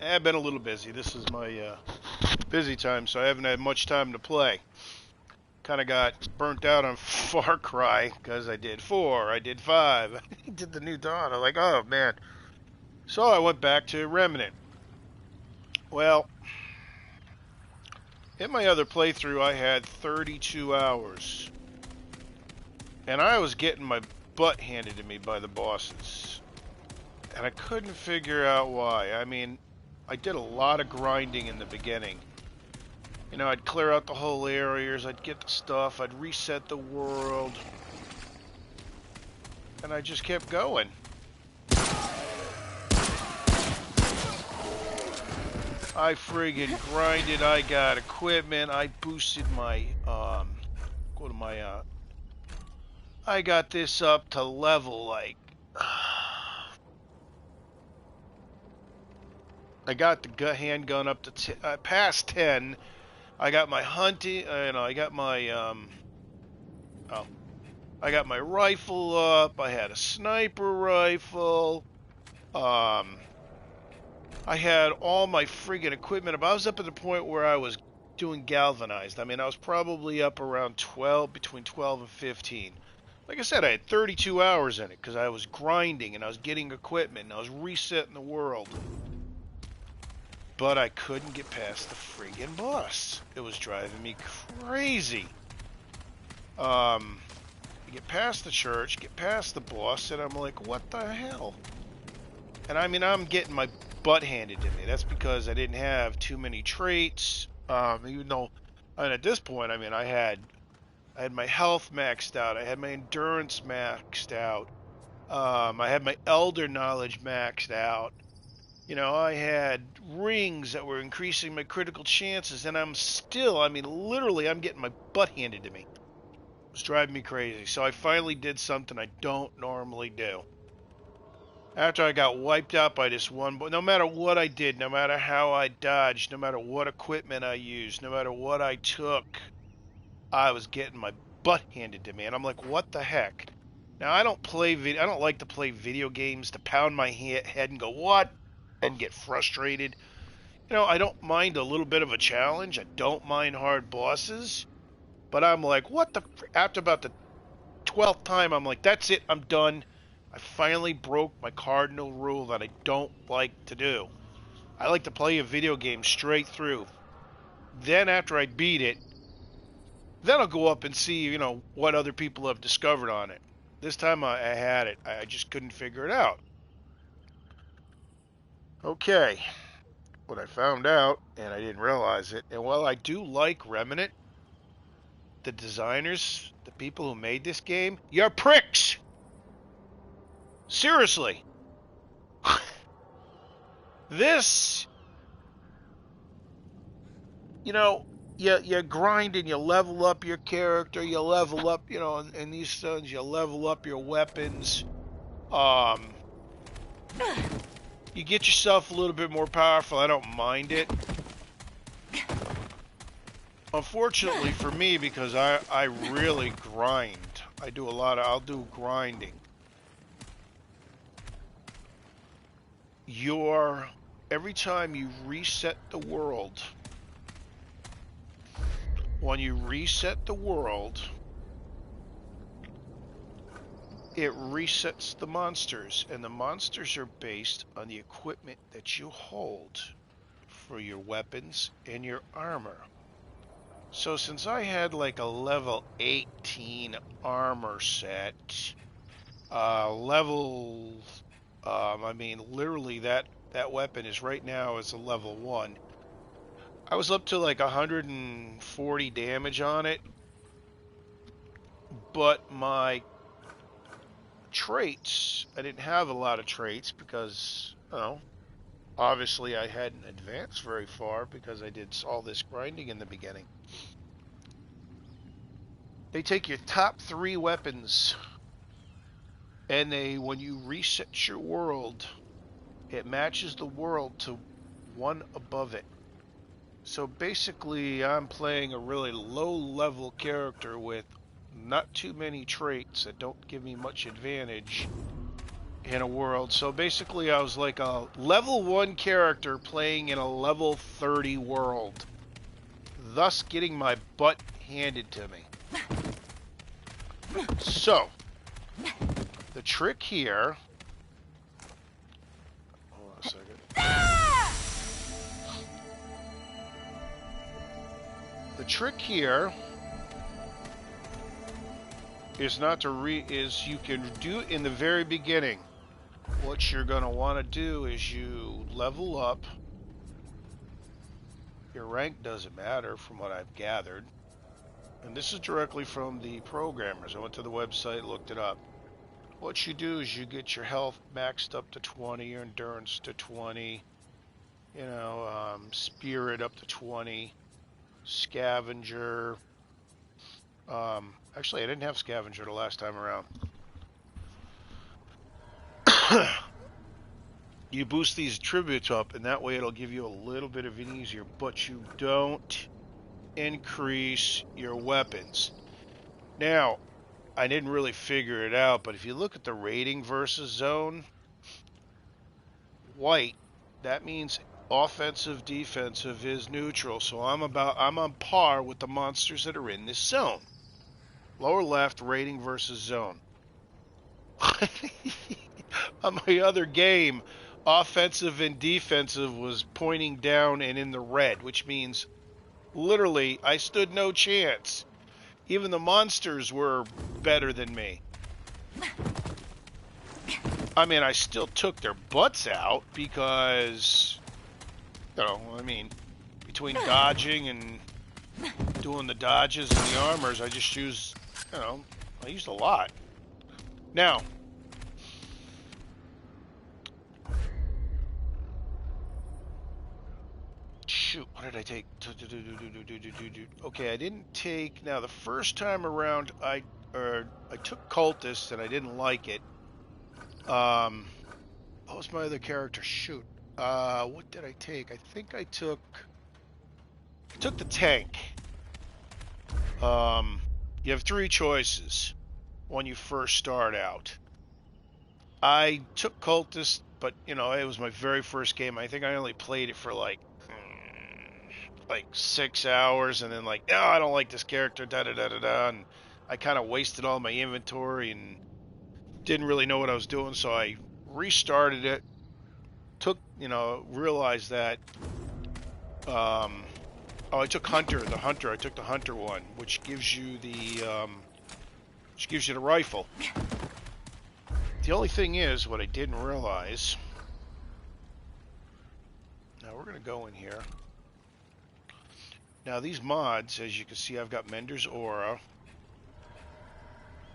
I've been a little busy. This is my busy time, so I haven't had much time to play. Kind of got burnt out on Far Cry because I did 4, I did 5, I did the New Dawn. I'm like, oh man. So I went back to Remnant. Well, in my other playthrough, I had 32 hours, and I was getting my butt handed to me by the bosses, and I couldn't figure out why. I mean, I did a lot of grinding in the beginning. You know, I'd clear out the whole areas, I'd get the stuff, I'd reset the world, and I just kept going. I friggin' grinded, I got equipment, I boosted my, go to my, I got this up to level, like, I got the handgun up to past 10. I got my hunting, I got my, I got my rifle up. I had a sniper rifle. I had all my friggin' equipment up. I was up at the point where I was doing galvanized. I mean, I was probably up around 12, between 12 and 15. Like I said, I had 32 hours in it because I was grinding and I was getting equipment and I was resetting the world. But I couldn't get past the friggin' boss. It was driving me crazy. Get past the church, get past the boss, and I'm like, what the hell? And I mean, I'm getting my butt handed to me. That's because I didn't have too many traits. Even though, and at this point, I mean, I had my health maxed out. I had my endurance maxed out. I had my elder knowledge maxed out. You know, I had rings that were increasing my critical chances, and I'm still, I mean, literally, I'm getting my butt handed to me. It was driving me crazy. So I finally did something I don't normally do. After I got wiped out by this one, but no matter what I did, no matter how I dodged, no matter what equipment I used, no matter what I took, I was getting my butt handed to me. And I'm like, what the heck? Now, I don't like to play video games to pound my head and go, what? And get frustrated. You know, I don't mind a little bit of a challenge. I don't mind hard bosses. But I'm like, what the... After about the 12th time, I'm like, that's it, I'm done. I finally broke my cardinal rule that I don't like to do. I like to play a video game straight through. Then after I beat it, then I'll go up and see, you know, what other people have discovered on it. This time I had it. I just couldn't figure it out. Okay. What I found out, and I didn't realize it, and while I do like Remnant, the designers, the people who made this game, you're pricks! Seriously. This, you know, you grind and you level up your character, you level up, you know, in these stones, you level up your weapons. You get yourself a little bit more powerful. I don't mind it. Unfortunately for me, because I really grind. I'll do grinding. Every time you reset the world, when you reset the world, it resets the monsters, and the monsters are based on the equipment that you hold for your weapons and your armor. So since I had like a level 18 armor set, I mean, literally that weapon is right now is a level 1. I was up to like 140 damage on it, but my traits, I didn't have a lot of traits because, you know, obviously I hadn't advanced very far because I did all this grinding in the beginning. They take your top 3 weapons, and when you reset your world, it matches the world to one above it. So basically, I'm playing a really low-level character with not too many traits that don't give me much advantage. in a world. So basically, I was like a level 1 character playing in a level 30 world, thus getting my butt handed to me. So, the trick here... Hold on a second. The trick here is not to is you can do it in the very beginning. What you're going to want to do is you level up. Your rank doesn't matter from what I've gathered. And this is directly from the programmers. I went to the website, looked it up. What you do is you get your health maxed up to 20, your endurance to 20, spirit up to 20, scavenger. Actually, I didn't have scavenger the last time around. You boost these attributes up, and that way it'll give you a little bit of an easier, but you don't increase your weapons. Now, I didn't really figure it out, but if you look at the rating versus zone, white, that means offensive, defensive is neutral. So I'm on par with the monsters that are in this zone. Lower left, rating versus zone. On my other game, offensive and defensive was pointing down and in the red, which means literally I stood no chance. Even the monsters were better than me. I mean, I still took their butts out because, between dodging and doing the dodges and the armors, I just used, I used a lot. Now, shoot, what did I take? Okay, I didn't take... Now, the first time around, I took Cultist, and I didn't like it. What was my other character? Shoot. What did I take? I think I took the tank. You have 3 choices when you first start out. I took Cultist, but, it was my very first game. I think I only played it for, like 6 hours, and then I don't like this character, da-da-da-da-da, and I kind of wasted all my inventory and didn't really know what I was doing, so I restarted it, realized that, I took Hunter, I took the Hunter one, which gives you the rifle. The only thing is, what I didn't realize, now we're going to go in here. Now these mods, as you can see, I've got Mender's Aura,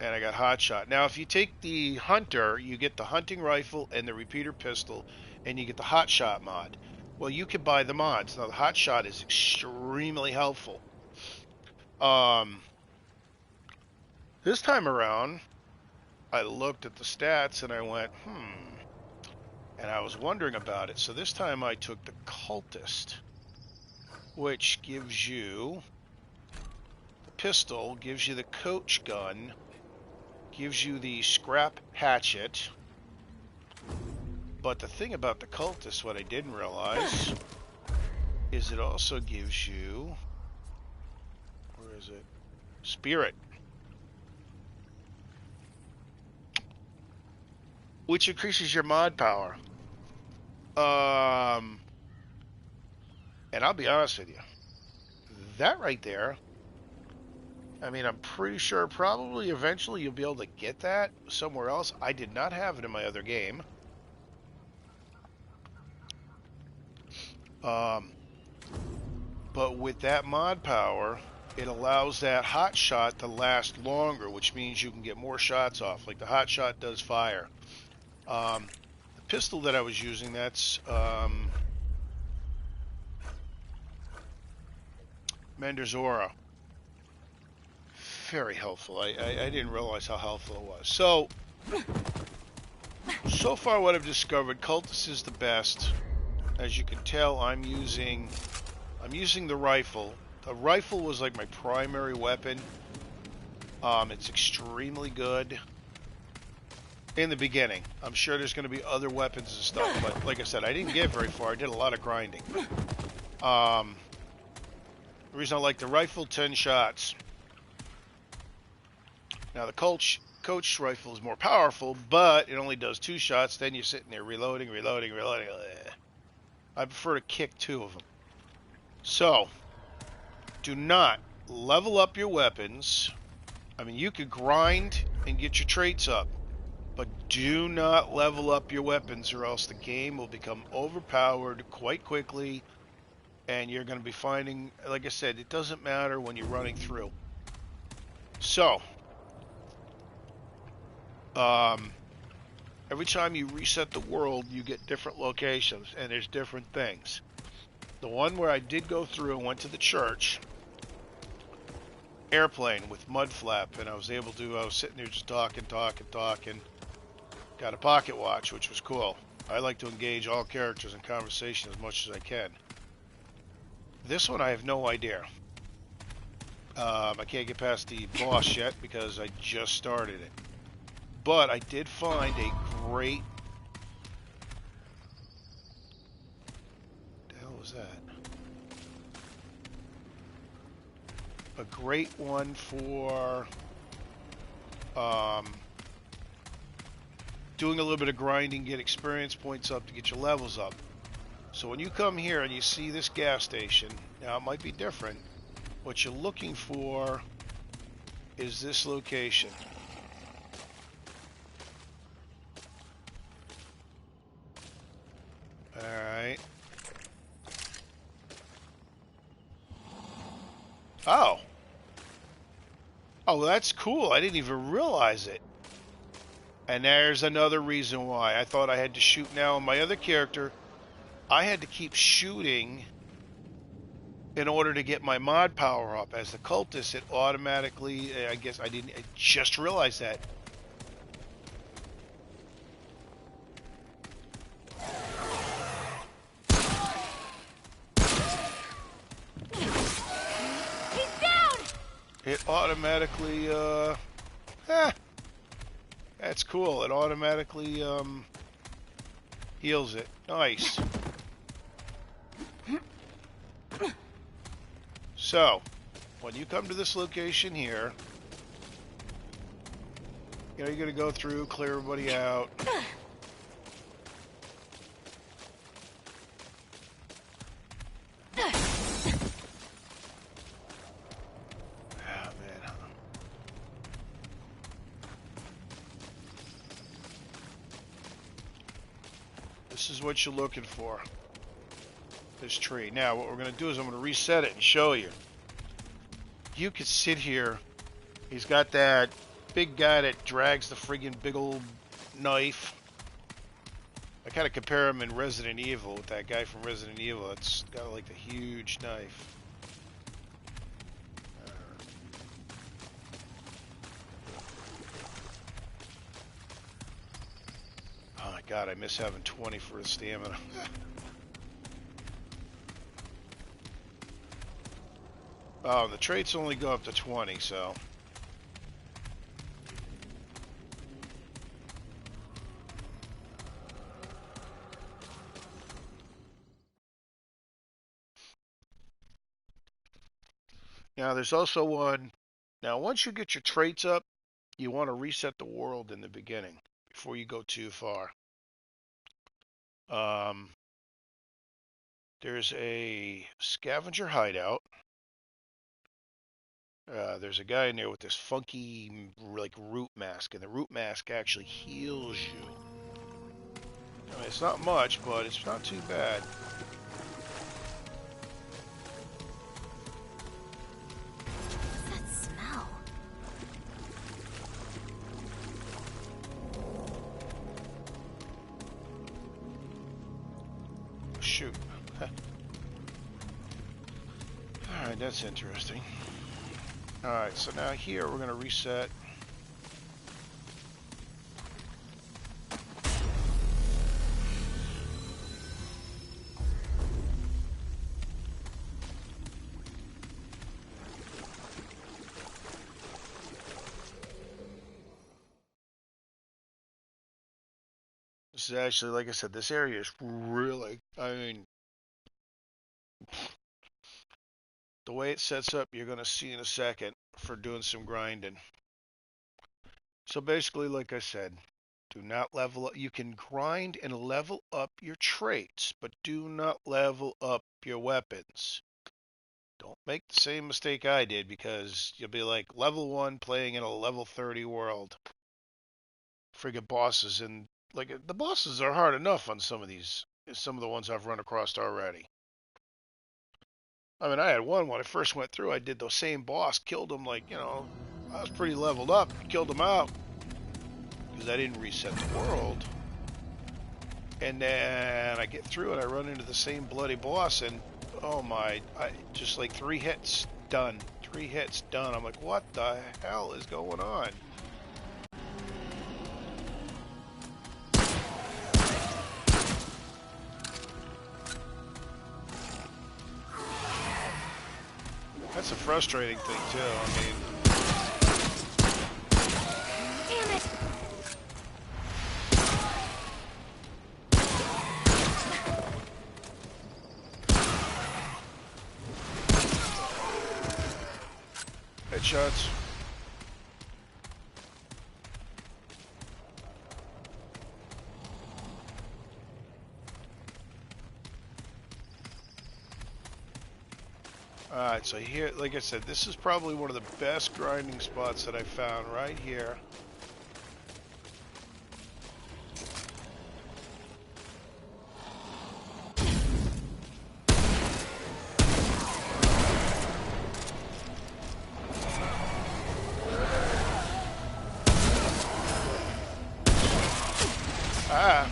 and I got Hotshot. Now if you take the Hunter, you get the hunting rifle and the repeater pistol, and you get the Hotshot mod. Well, you can buy the mods. Now the Hotshot is extremely helpful. This time around, I looked at the stats and I went, and I was wondering about it. So this time I took the Cultist, which gives you the pistol, gives you the coach gun, gives you the scrap hatchet. But the thing about the Cultist, what I didn't realize, is it also gives you, where is it? Spirit. Which increases your mod power. And I'll be honest with you, that right there, I mean, I'm pretty sure probably eventually you'll be able to get that somewhere else. I did not have it in my other game. But with that mod power, it allows that hot shot to last longer, which means you can get more shots off. Like the hot shot does fire. The pistol that I was using, that's Mender's Aura. Very helpful. I didn't realize how helpful it was. So far what I've discovered, Cultist is the best. As you can tell, I'm using the rifle. The rifle was like my primary weapon. It's extremely good. in the beginning. I'm sure there's going to be other weapons and stuff, but like I said, I didn't get very far. I did a lot of grinding. The reason I like the rifle, 10 shots. Now the coach rifle is more powerful, but it only does 2 shots. Then you're sitting there reloading. I prefer to kick 2 of them. So, do not level up your weapons. I mean, you could grind and get your traits up, but do not level up your weapons or else the game will become overpowered quite quickly, and you're going to be finding, like I said, it doesn't matter when you're running through. So, every time you reset the world, you get different locations, and there's different things. The one where I did go through and went to the church, airplane with mud flap, and I was sitting there just talking. Got a pocket watch, which was cool. I like to engage all characters in conversation as much as I can. This one I have no idea. I can't get past the boss yet because I just started it. But I did find a great... What the hell was that? A great one for doing a little bit of grinding, get experience points up to get your levels up. So when you come here and you see this gas station, now it might be different. What you're looking for is this location. Alright. Oh. Oh, that's cool. I didn't even realize it. And there's another reason why. I thought I had to shoot now on my other character. I had to keep shooting in order to get my mod power up. As the cultist, it automatically, I guess I just realized that. He's down! It automatically, that's cool. It automatically, heals it. Nice. So, when you come to this location here, you know, you're going to go through, clear everybody out. Oh, man. This is what you're looking for. This tree. Now, what we're going to do is I'm going to reset it and show you. You could sit here. He's got that big guy that drags the friggin' big old knife. I kind of compare him in Resident Evil with that guy from Resident Evil. It's got like the huge knife. Oh my god, I miss having 20 for his stamina. Oh, the traits only go up to 20, so... Now, there's also one... Now, once you get your traits up, you want to reset the world in the beginning before you go too far. There's a scavenger hideout. There's a guy in there with this funky, like, root mask, and the root mask actually heals you. I mean, it's not much, but it's not too bad. What's that smell? Shoot. Alright, that's interesting. Alright, so now here we're going to reset. This is actually, like I said, this area is really, I mean, the way it sets up, you're going to see in a second for doing some grinding. So basically, like I said, do not level up. You can grind and level up your traits, but do not level up your weapons. Don't make the same mistake I did, because you'll be like level 1 playing in a level 30 world. Friggin' bosses, and like the bosses are hard enough on some of the ones I've run across already. I mean, I had one when I first went through. I did the same boss, killed him like, I was pretty leveled up, killed him out because I didn't reset the world. And then I get through and I run into the same bloody boss, and oh my, just like 3 hits, done. 3 hits, done. I'm like, what the hell is going on? That's a frustrating thing too. I mean, Damn it! headshots. Alright, so here, like I said, this is probably one of the best grinding spots that I found right here. Ah.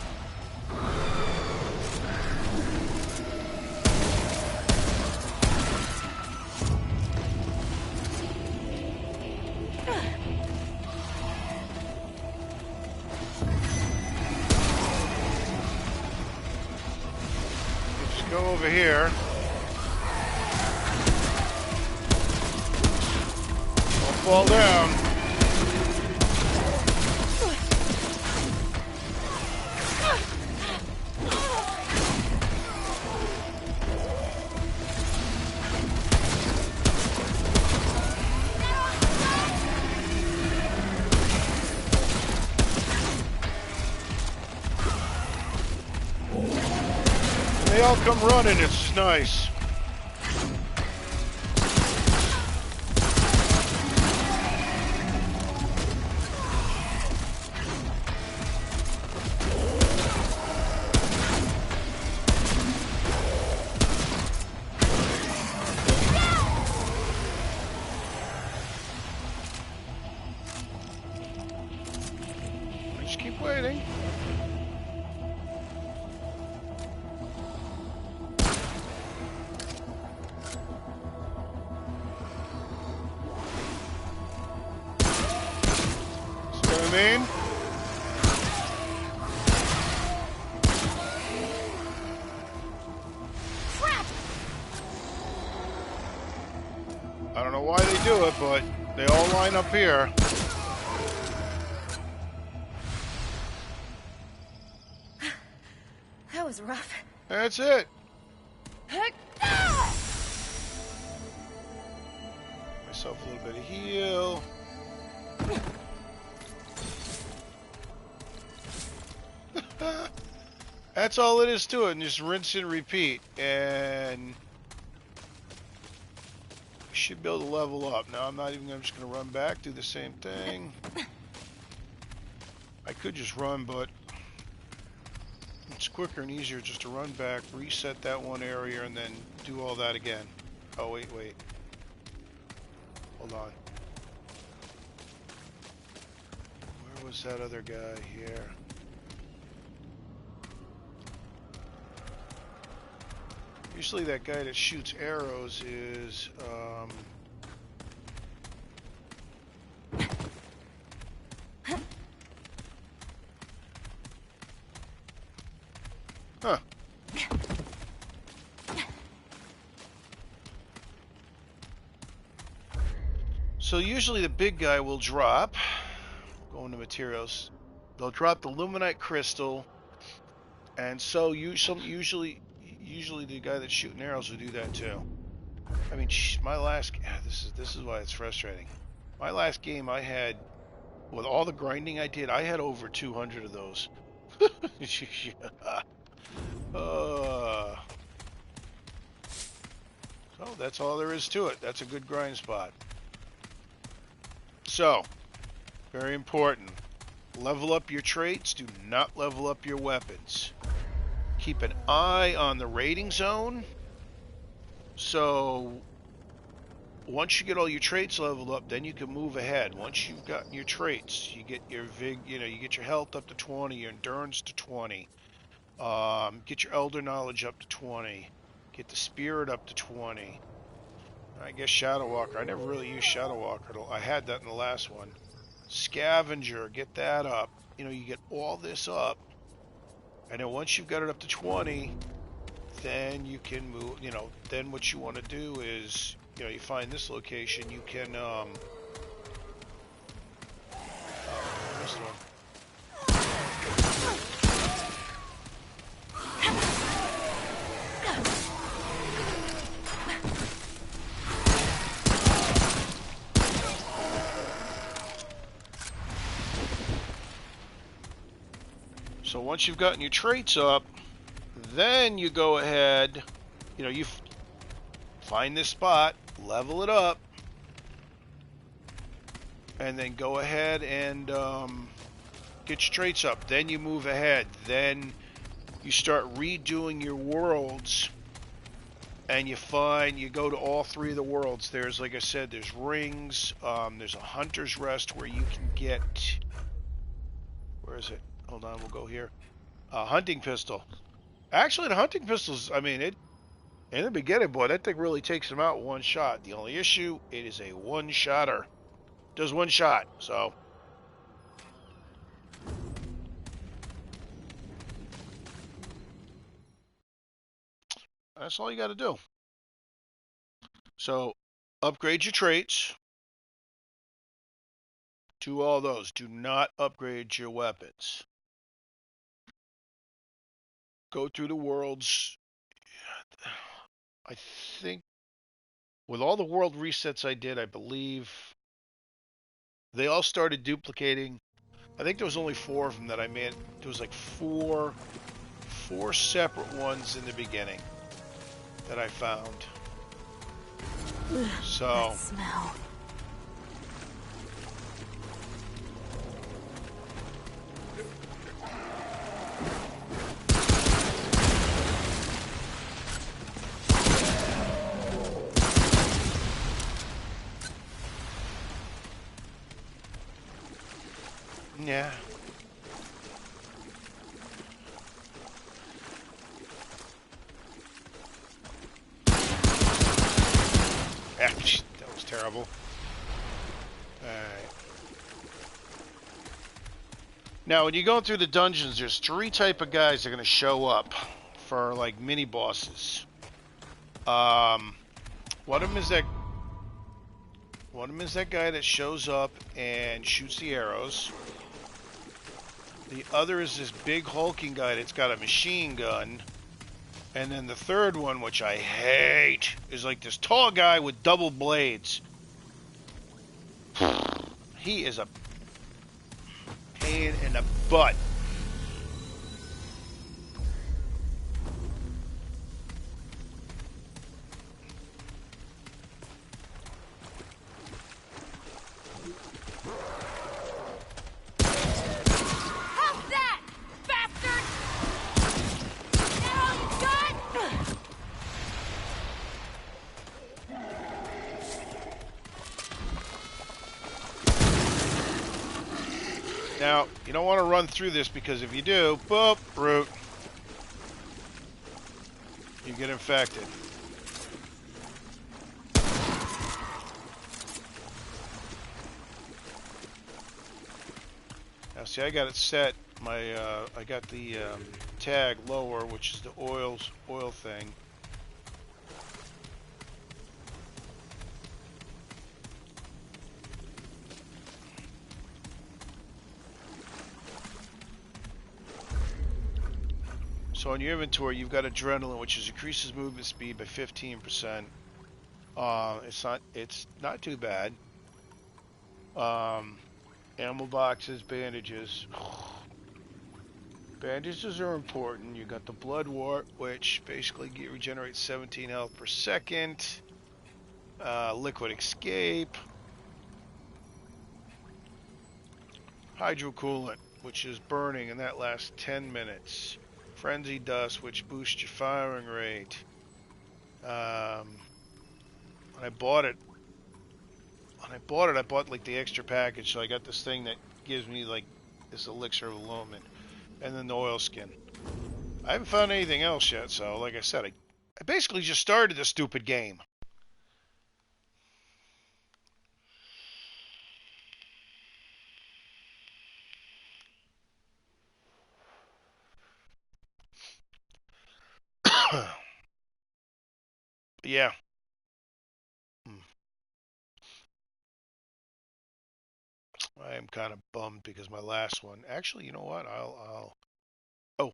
Just go over here. Don't fall down. They all come running, it's nice. Just keep waiting. See what I mean? Crap! I don't know why they do it, but they all line up here. That was rough. That's it. Myself a little bit of heal. That's all it is to it, and just rinse and repeat, and you should be able to level up. Now I'm just going to run back, do the same thing. I could just run, but it's quicker and easier just to run back, reset that one area, and then do all that again. Oh, wait. Hold on. Where was that other guy here? Usually that guy that shoots arrows is, huh. So usually the big guy will drop, go into materials, they'll drop the luminite crystal, And so usually the guy that's shooting arrows will do that too. I mean, my last this is why it's frustrating. My last game I had with all the grinding I did, I had over 200 of those. uh, so that's all there is to it. That's a good grind spot. So, very important. Level up your traits. Do not level up your weapons. Keep an eye on the raiding zone. So once you get all your traits leveled up, then you can move ahead. Once you've gotten your traits, you get your you get your health up to 20, your endurance to 20, get your elder knowledge up to 20, get the spirit up to 20. I guess Shadow Walker. I never really used Shadow Walker. I had that in the last one. Scavenger, get that up. You get all this up, and then once you've got it up to 20, then you can move. Then what you want to do is, you find this location. You can, I missed one. So once you've gotten your traits up, then you go ahead, you find this spot, level it up, and then go ahead and get your traits up. Then you move ahead. Then you start redoing your worlds, and you go to all three of the worlds. There's, like I said, there's rings. There's a hunter's rest where you can get, where is it? Hold on, we'll go here. Hunting pistol. Actually, the hunting pistols, I mean, in the beginning, boy, that thing really takes them out one shot. The only issue, it is a one-shotter. Does one shot, so. That's all you got to do. So, upgrade your traits. Do all those. Do not upgrade your weapons. Go through the worlds. I think with all the world resets I did, I believe they all started duplicating. I think there was only 4 of them that I made. There was like four separate ones in the beginning that I found. So that smell. yeah. That was terrible. Alright. Now, when you go through the dungeons, there's 3 type of guys that are going to show up for, like, mini-bosses. One of them is that guy that shows up and shoots the arrows. The other is this big hulking guy that's got a machine gun. And then the third one, which I hate, is like this tall guy with double blades. He is a pain in the butt. How's that, bastard? That all you got? Now, you don't want to run through this because if you do, boop, root, you get infected. Now, see, I got it set. I got the tag lower, which is the oil thing. So on your inventory, you've got adrenaline, which increases movement speed by 15%. It's not too bad. Ammo boxes, bandages. Bandages are important. You got the blood wart, which basically regenerates 17 health per second. Liquid escape. Hydrocoolant, which is burning, and that lasts 10 minutes. Frenzy dust, which boosts your firing rate. I bought it. I bought like the extra package, so I got this thing that gives me like this elixir of illumination, and then the oil skin. I haven't found anything else yet, so like I said, I basically just started this stupid game. Yeah. I am kind of bummed because my last one. Actually, you know what? Oh,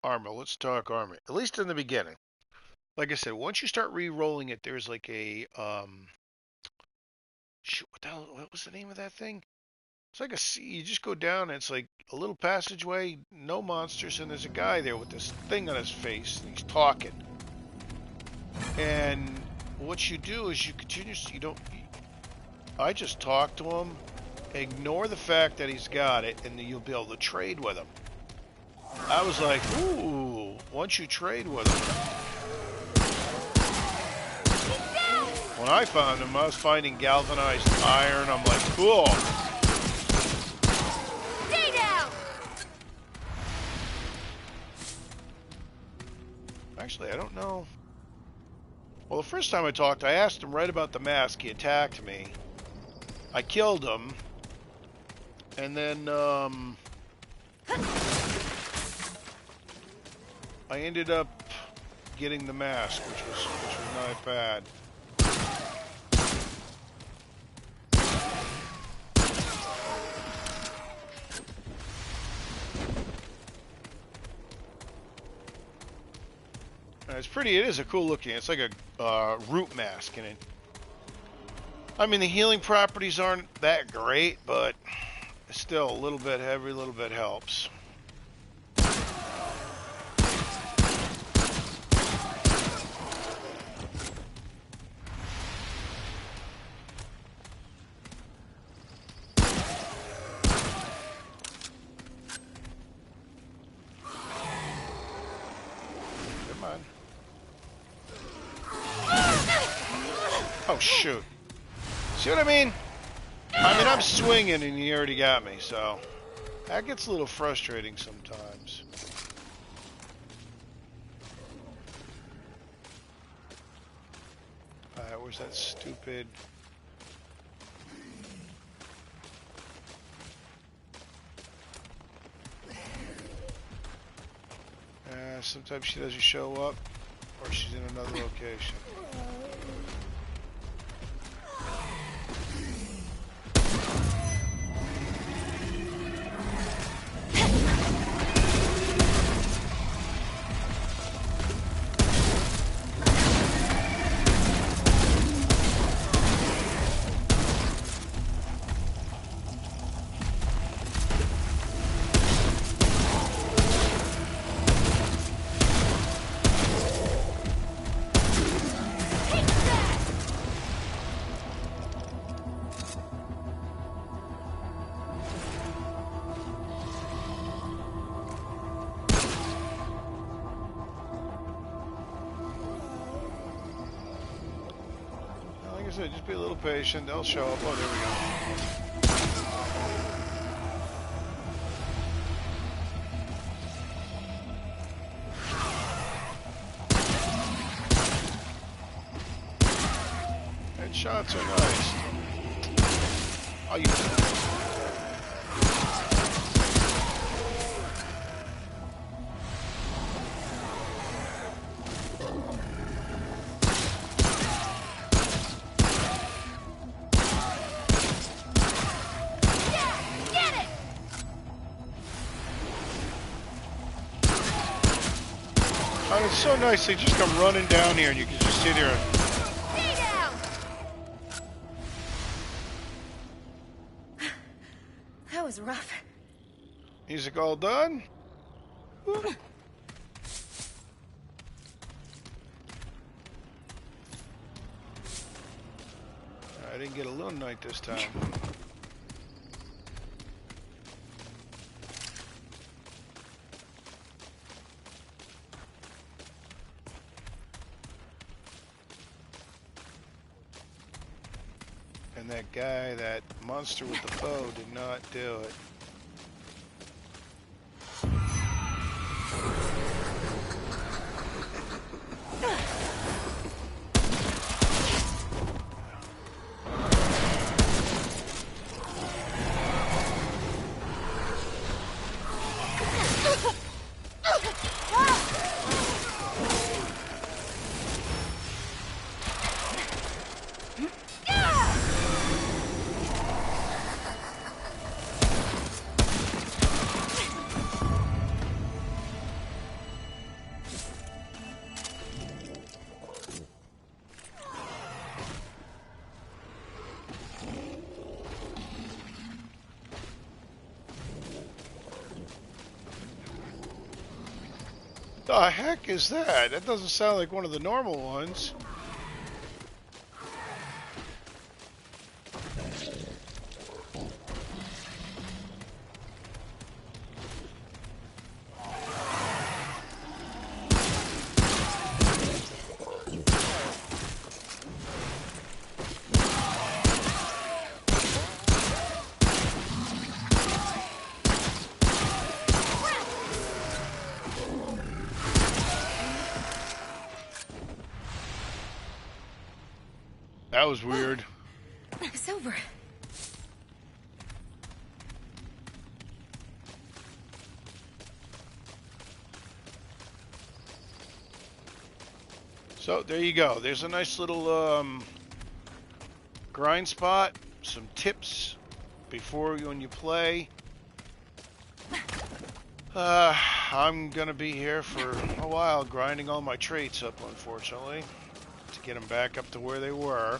armor. Let's talk armor. At least in the beginning. Like I said, once you start re-rolling it, there's like a shoot. What the hell? What was the name of that thing? It's like you just go down and it's like a little passageway, no monsters, and there's a guy there with this thing on his face and he's talking. And what you do is I just talk to him, ignore the fact that he's got it, and then you'll be able to trade with him. I was like, ooh, once you trade with him. When I found him, I was finding galvanized iron. I'm like, cool. Stay down. Actually, I don't know. Well, the first time I talked, I asked him right about the mask. He attacked me. I killed him. And then, I ended up getting the mask, which was not bad. It's pretty. It is a cool looking. It's like a root mask, and I mean, the healing properties aren't that great, but still a little bit heavy, a little bit helps. Oh, shoot. See what I mean? I'm swinging and he already got me, so that gets a little frustrating sometimes. Alright, where's that stupid... sometimes she doesn't show up, or she's in another location. Just be a little patient. They'll show up. Oh, there we go. Headshots are nice. Oh, you. so nice. They just come running down here and you can just sit here. Stay down! That was rough. Music all done? I didn't get a little night this time. And that guy, that monster with the bow, did not do it. The heck is that? That doesn't sound like one of the normal ones. That was weird. It's over. So there you go. There's a nice little grind spot. Some tips before when you play. I'm gonna be here for a while grinding all my traits up, unfortunately, to get them back up to where they were.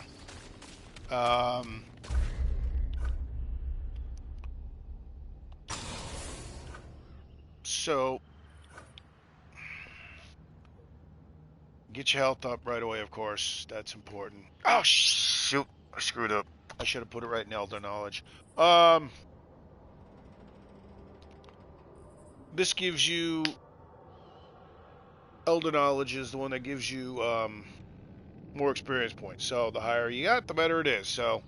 So get your health up right away, of course. That's important. Oh shoot, I screwed up. I should have put it right in Elder Knowledge. This gives you Elder Knowledge is the one that gives you more experience points. So the higher you got, the better it is. So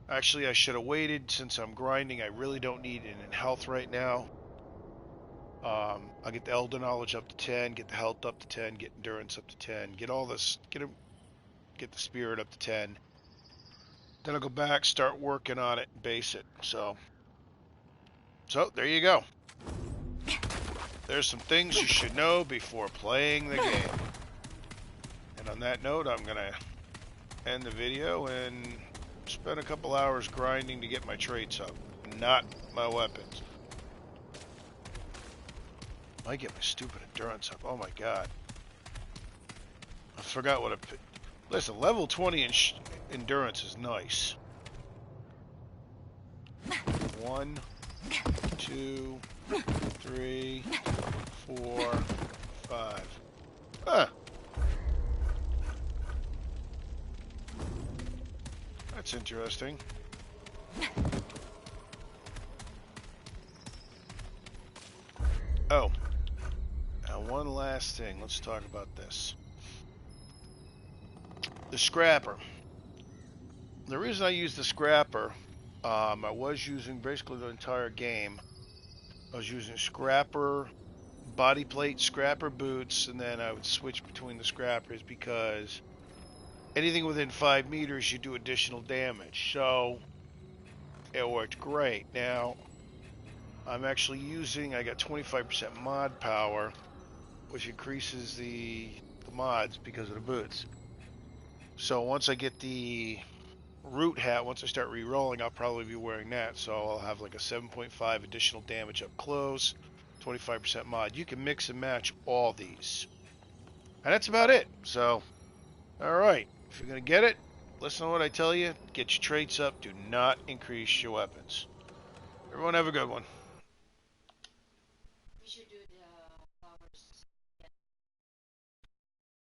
actually, I should have waited since I'm grinding. I really don't need it in health right now. I'll get the Elder Knowledge up to 10, get the health up to 10, get endurance up to 10, get all this, get the spirit up to 10. Then I'll go back, start working on it, base it. So there you go. There's some things you should know before playing the game. And on that note, I'm gonna end the video and spend a couple hours grinding to get my traits up, not my weapons. I get my stupid endurance up. Oh my god. I forgot what listen, level 20 endurance is nice. 1, 2, 3, 4, 5. Huh. That's interesting. Oh. Now one last thing. Let's talk about this. The scrapper. The reason I use the scrapper, I was using basically the entire game. I was using scrapper body plate, scrapper boots, and then I would switch between the scrappers because anything within 5 meters you do additional damage. So it worked great. Now I'm actually using, I got 25% mod power, which increases the mods because of the boots. So once I get the root hat, once I start re-rolling, I'll probably be wearing that. So I'll have like a 7.5 additional damage up close, 25% mod. You can mix and match all these. And that's about it. So, alright. If you're going to get it, listen to what I tell you. Get your traits up. Do not increase your weapons. Everyone have a good one.